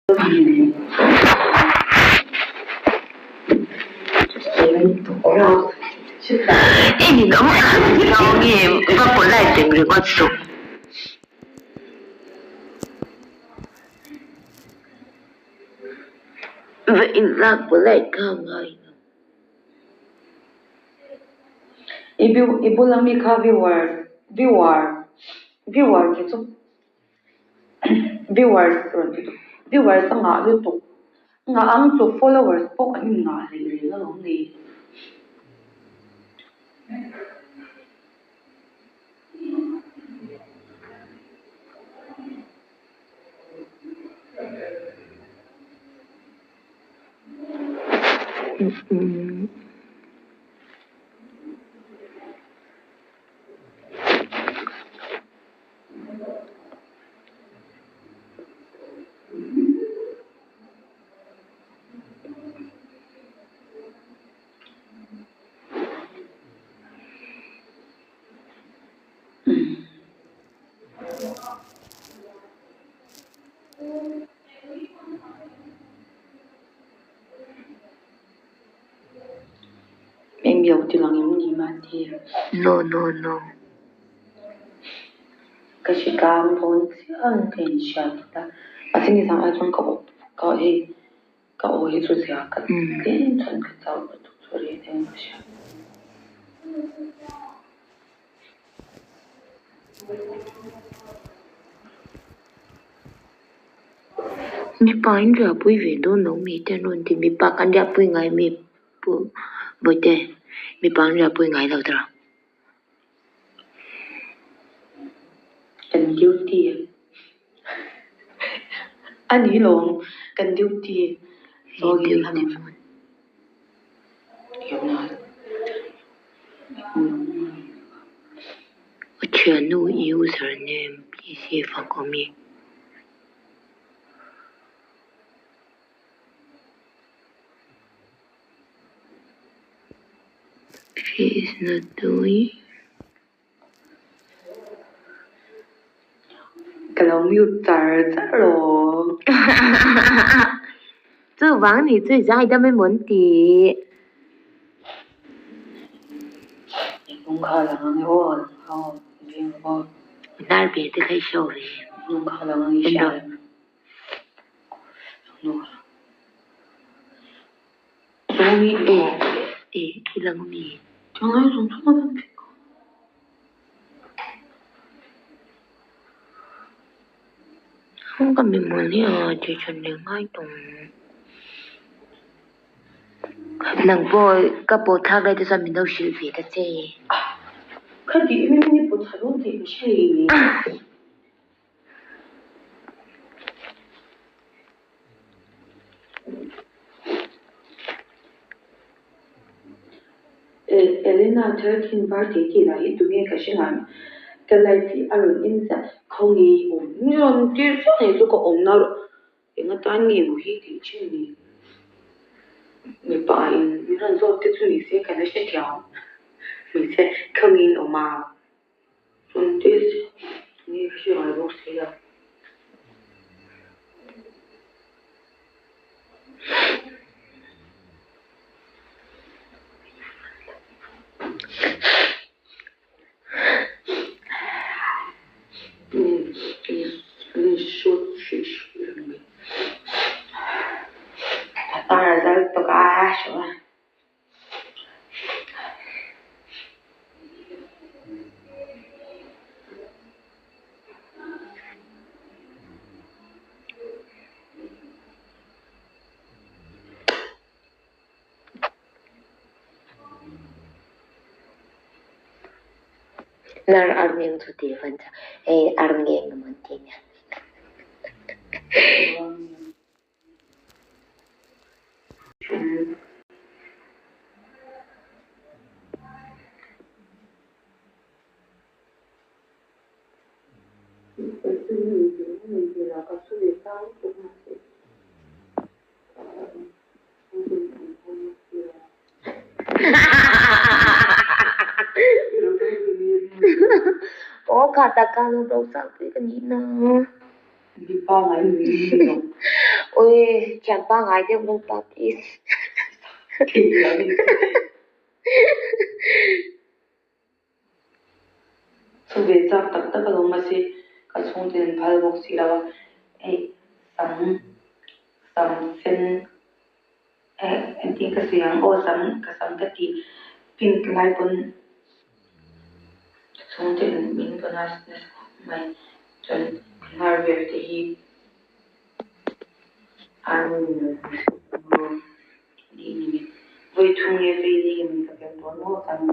你能不能教你我不来整理我手？Vậy là bữa lại không ai Ibu lang mi ka viewer gitu viewers gitu viewers nga lu tu nga ang tu followers po kan nga le la long ni em yêu ti lang em ni ma ti No ka shi kam phone si an ken sha ta asini sang a chung ka he chu sia ka ken chan ka ta tu sorry then ka sha mi pa in ra pui về đâu nấu mi tên luôn thì mi pa kan ra pui ngày mi pu bữa tê mi pa ra pui ngày đâu ra kan duty ani long kan duty so gi han yo na全部 username 一些放过面。She is not doing. cái lòng yêu trời rồi这王你最在的没问题。không khá là ngang ô không riêng ô那别的可以收回。không khá là ngang ý sao không Tony ilang mi. Jangan langsung Không cần mình muốn thì chỉ chuẩn đến ngay tổng nâng bồi các bộ thác đây cho mình đâu xử phí đó chứ cái gì mình bộ thác luôn thì cái gì Elena 13 party thì là ít tụi nghe cái gì làm cái này thì anh in ra không nghĩ nhưng chỉ số này số có ông nào những cái tan nghiệp của hi thì chứ gì người bà in những lần sau tiếp xúc sẽ cái nó sẽ theo mình sẽ không in ở mà còn thế nghe cái gì mà bốc xí là nar armeng su te van cha armeng man te nya o kata ka no do sa pe ka ni na di pa ngai ni ôi chẳng ba ngày được một tát ít thì vậy so về chắc tập tập vào mà sẽ cái xong tiền phải bốc xí là ấy sắm sắm sen em tin cái gì ô sắm cái sắm cái gì pink lại bun xong tiền mình có nas mày chân ngài về thì ăn đi đi với chung về đi mình có cái đó nó sắm